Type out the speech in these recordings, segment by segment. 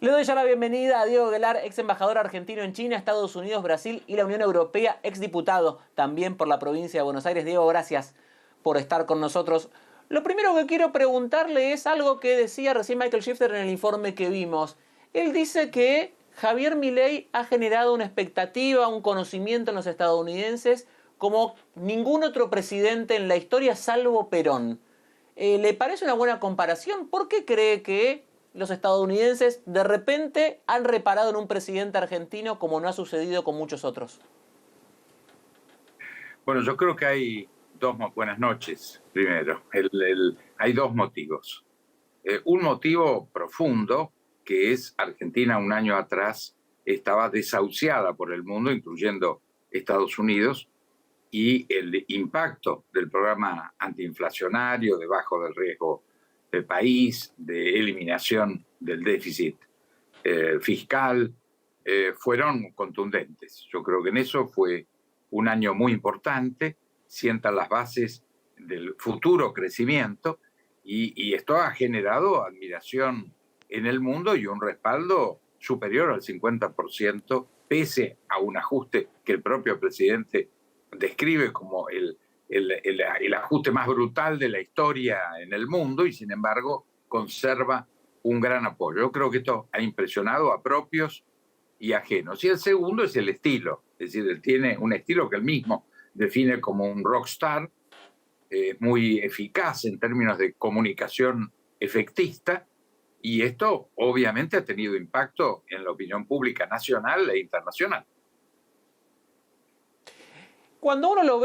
Le doy ya la bienvenida a Diego Aguilar, ex embajador argentino en China, Estados Unidos, Brasil y la Unión Europea, ex diputado también por la provincia de Buenos Aires. Diego, gracias por estar con nosotros. Lo primero que quiero preguntarle es algo que decía recién Michael Shifter en el informe que vimos. Él dice que Javier Milei ha generado una expectativa, un conocimiento en los estadounidenses como ningún otro presidente en la historia salvo Perón. ¿Le parece una buena comparación? ¿Por qué cree que los estadounidenses de repente han reparado en un presidente argentino como no ha sucedido con muchos otros? Bueno, yo creo que hay buenas noches, primero. Hay dos motivos. Un motivo profundo, que es Argentina un año atrás estaba desahuciada por el mundo, incluyendo Estados Unidos, y el impacto del programa antiinflacionario, de bajo del riesgo del país, de eliminación del déficit fiscal, fueron contundentes. Yo creo que en eso fue un año muy importante, sientan las bases del futuro crecimiento y esto ha generado admiración en el mundo y un respaldo superior al 50%, pese a un ajuste que el propio presidente describe como el ajuste más brutal de la historia en el mundo y sin embargo conserva un gran apoyo. Yo creo que esto ha impresionado a propios y ajenos. Y el segundo es el estilo, es decir, él tiene un estilo que él mismo define como un rockstar, muy eficaz en términos de comunicación efectista, y esto obviamente ha tenido impacto en la opinión pública nacional e internacional. Cuando uno lo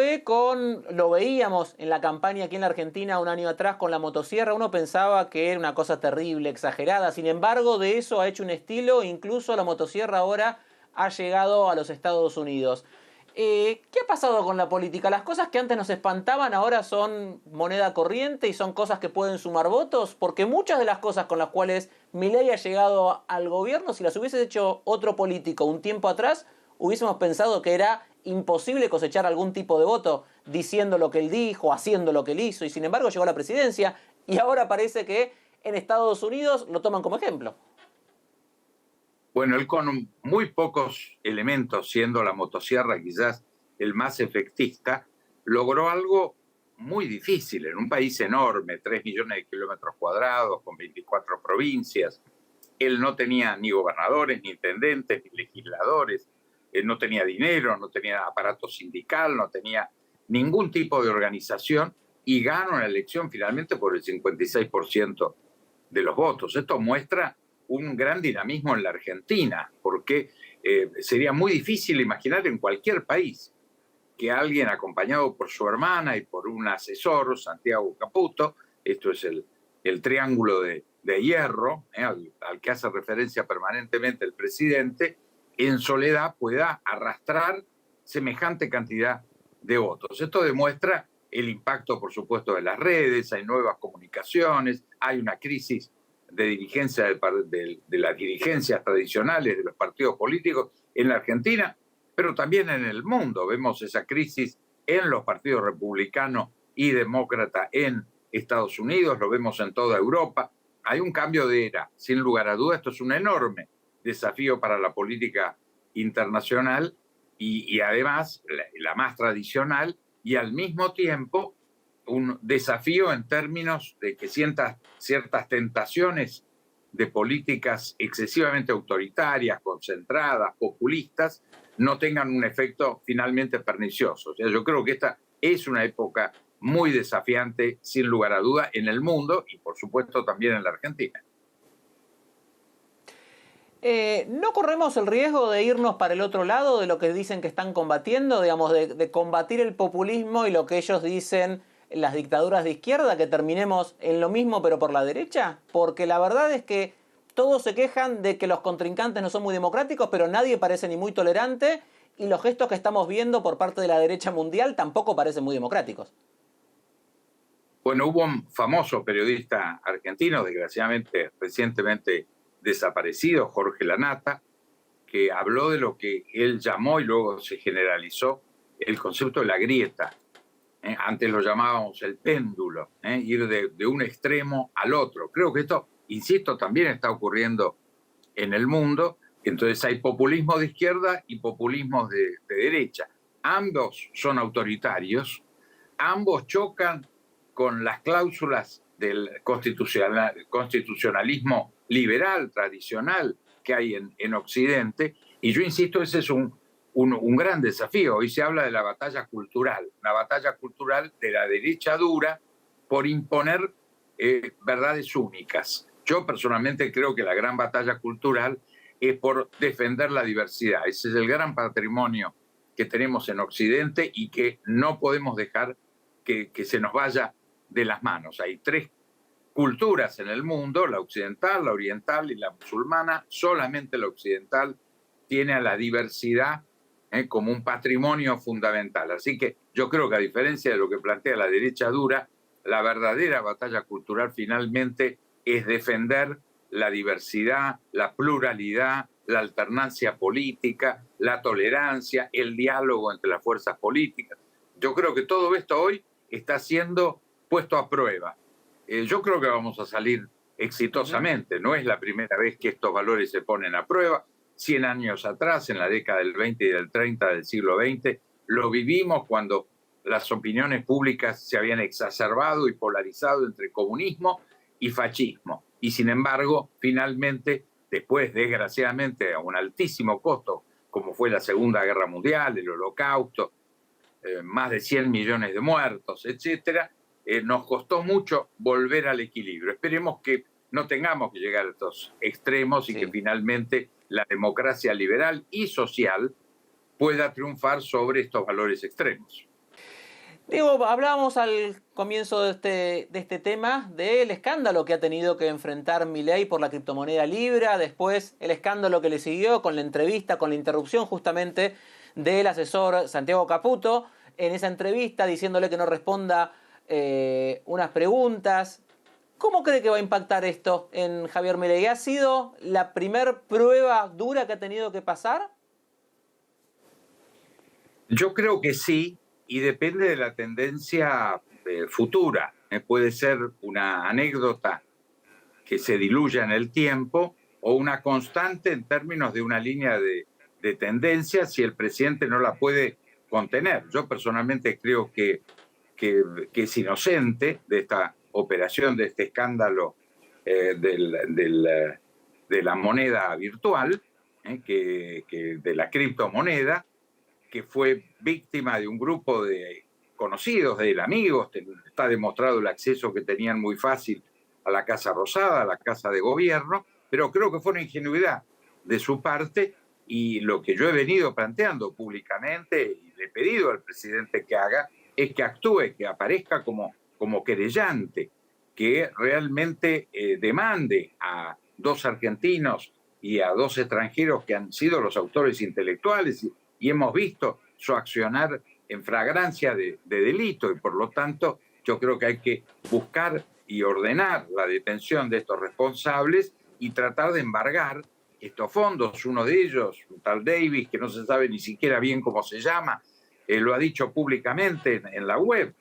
veíamos en la campaña aquí en la Argentina un año atrás con la motosierra, uno pensaba que era una cosa terrible, exagerada. Sin embargo, de eso ha hecho un estilo, incluso la motosierra ahora ha llegado a los Estados Unidos. ¿Qué ha pasado con la política? ¿Las cosas que antes nos espantaban ahora son moneda corriente y son cosas que pueden sumar votos? Porque muchas de las cosas con las cuales Milei ha llegado al gobierno, si las hubiese hecho otro político un tiempo atrás, hubiésemos pensado que era imposible cosechar algún tipo de voto diciendo lo que él dijo, haciendo lo que él hizo, y sin embargo llegó a la presidencia y ahora parece que en Estados Unidos lo toman como ejemplo. Bueno, él con muy pocos elementos, siendo la motosierra quizás el más efectista, logró algo muy difícil en un país enorme, 3 millones de kilómetros cuadrados, con 24 provincias. Él no tenía ni gobernadores, ni intendentes, ni legisladores, él no tenía dinero, no tenía aparato sindical, no tenía ningún tipo de organización y ganó una elección finalmente por el 56% de los votos. Esto muestra un gran dinamismo en la Argentina, porque sería muy difícil imaginar en cualquier país que alguien acompañado por su hermana y por un asesor, Santiago Caputo, esto es el triángulo de hierro, al que hace referencia permanentemente el presidente, en soledad pueda arrastrar semejante cantidad de votos. Esto demuestra el impacto, por supuesto, de las redes, hay nuevas comunicaciones, hay una crisis de dirigencia de las dirigencias tradicionales de los partidos políticos en la Argentina, pero también en el mundo. Vemos esa crisis en los partidos republicano y demócrata en Estados Unidos, lo vemos en toda Europa. Hay un cambio de era, sin lugar a dudas. Esto es un enorme desafío para la política internacional y además la más tradicional y al mismo tiempo un desafío en términos de que ciertas tentaciones de políticas excesivamente autoritarias, concentradas, populistas, no tengan un efecto finalmente pernicioso. O sea, yo creo que esta es una época muy desafiante, sin lugar a duda, en el mundo y, por supuesto, también en la Argentina. ¿No corremos el riesgo de irnos para el otro lado de lo que dicen que están combatiendo? Digamos, de combatir el populismo y lo que ellos dicen las dictaduras de izquierda, que terminemos en lo mismo pero por la derecha. Porque la verdad es que todos se quejan de que los contrincantes no son muy democráticos, pero nadie parece ni muy tolerante, y los gestos que estamos viendo por parte de la derecha mundial tampoco parecen muy democráticos. Bueno, hubo un famoso periodista argentino, desgraciadamente recientemente desaparecido, Jorge Lanata, que habló de lo que él llamó y luego se generalizó el concepto de la grieta. Antes lo llamábamos el péndulo, ir de un extremo al otro. Creo que esto, insisto, también está ocurriendo en el mundo. Entonces hay populismo de izquierda y populismo de derecha. Ambos son autoritarios, ambos chocan con las cláusulas del constitucionalismo liberal tradicional que hay en Occidente, y yo insisto, ese es un gran desafío. Hoy se habla de la batalla cultural, una batalla cultural de la derecha dura por imponer verdades únicas. Yo personalmente creo que la gran batalla cultural es por defender la diversidad. Ese es el gran patrimonio que tenemos en Occidente y que no podemos dejar que se nos vaya de las manos. Hay 3 culturas en el mundo, la occidental, la oriental y la musulmana. Solamente la occidental tiene a la diversidad como un patrimonio fundamental. Así que yo creo que, a diferencia de lo que plantea la derecha dura, la verdadera batalla cultural finalmente es defender la diversidad, la pluralidad, la alternancia política, la tolerancia, el diálogo entre las fuerzas políticas. Yo creo que todo esto hoy está siendo puesto a prueba. Yo creo que vamos a salir exitosamente. No es la primera vez que estos valores se ponen a prueba. 100 años atrás, en la década del 20 y del 30 del siglo XX, lo vivimos cuando las opiniones públicas se habían exacerbado y polarizado entre comunismo y fascismo. Y sin embargo, finalmente, después, desgraciadamente, a un altísimo costo, como fue la Segunda Guerra Mundial, el Holocausto, más de 100 millones de muertos, etcétera, nos costó mucho volver al equilibrio. Esperemos que no tengamos que llegar a estos extremos y que finalmente la democracia liberal y social pueda triunfar sobre estos valores extremos. Diego, hablábamos al comienzo de este tema del escándalo que ha tenido que enfrentar Milei por la criptomoneda Libra, después el escándalo que le siguió con la entrevista, con la interrupción justamente del asesor Santiago Caputo, en esa entrevista diciéndole que no responda unas preguntas. ¿Cómo cree que va a impactar esto en Javier Milei? ¿Ha sido la primer prueba dura que ha tenido que pasar? Yo creo que sí, y depende de la tendencia futura. Puede ser una anécdota que se diluya en el tiempo o una constante en términos de una línea de tendencia si el presidente no la puede contener. Yo personalmente creo que es inocente de esta operación, de este escándalo de la moneda virtual, de la criptomoneda, que fue víctima de un grupo de conocidos, de él, amigos. Está demostrado el acceso que tenían muy fácil a la Casa Rosada, a la Casa de Gobierno, pero creo que fue una ingenuidad de su parte, y lo que yo he venido planteando públicamente y le he pedido al presidente que haga es que actúe, que aparezca como querellante, que realmente demande a 2 argentinos y a 2 extranjeros que han sido los autores intelectuales, y hemos visto su accionar en flagrancia de delito, y por lo tanto yo creo que hay que buscar y ordenar la detención de estos responsables y tratar de embargar estos fondos. Uno de ellos, un tal Davis, que no se sabe ni siquiera bien cómo se llama, lo ha dicho públicamente en la web,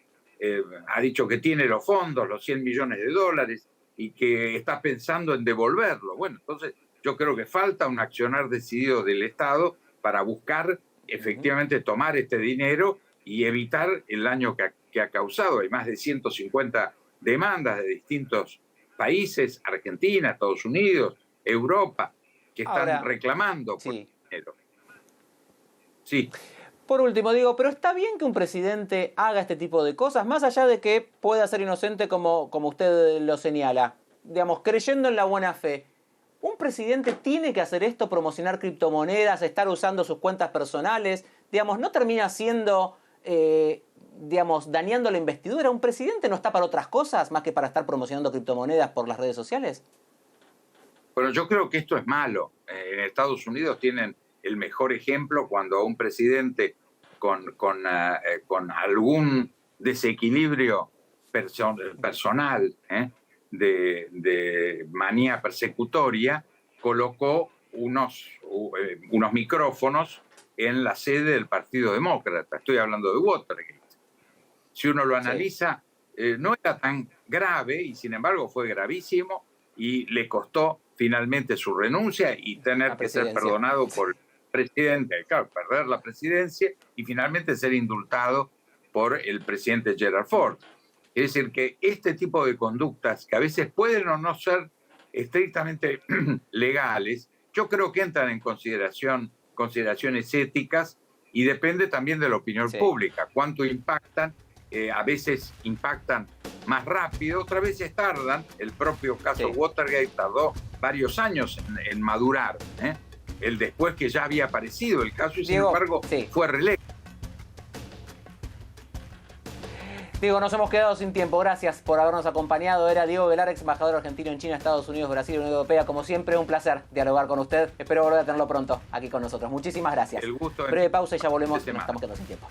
ha dicho que tiene los fondos, los 100 millones de dólares, y que está pensando en devolverlo. Bueno, entonces yo creo que falta un accionar decidido del Estado para buscar efectivamente tomar este dinero y evitar el daño que ha causado. Hay más de 150 demandas de distintos países, Argentina, Estados Unidos, Europa, que están reclamando por dinero. Sí. Por último, digo, pero está bien que un presidente haga este tipo de cosas, más allá de que pueda ser inocente como usted lo señala, digamos, creyendo en la buena fe. ¿Un presidente tiene que hacer esto, promocionar criptomonedas, estar usando sus cuentas personales? Digamos, ¿no termina siendo, dañando la investidura? ¿Un presidente no está para otras cosas más que para estar promocionando criptomonedas por las redes sociales? Bueno, yo creo que esto es malo. En Estados Unidos tienen el mejor ejemplo cuando a un presidente con algún desequilibrio personal, de manía persecutoria, colocó unos micrófonos en la sede del Partido Demócrata. Estoy hablando de Watergate. Si uno lo analiza, no era tan grave, y sin embargo fue gravísimo, y le costó finalmente su renuncia y tener que ser perdonado por el presidente, claro, perder la presidencia y finalmente ser indultado por el presidente Gerald Ford. Es decir, que este tipo de conductas, que a veces pueden o no ser estrictamente legales, yo creo que entran en consideraciones éticas y depende también de la opinión pública, cuánto impactan. A veces impactan más rápido, otras veces tardan. El propio caso Watergate tardó varios años en madurar. El después que ya había aparecido el caso y sin embargo fue reelecto. Diego, nos hemos quedado sin tiempo. Gracias por habernos acompañado. Era Diego Velar, ex embajador argentino en China, Estados Unidos, Brasil y Unión Europea. Como siempre, un placer dialogar con usted. Espero volver a tenerlo pronto aquí con nosotros. Muchísimas gracias. El gusto. Breve pausa y ya volvemos. Nos estamos quedando sin tiempo.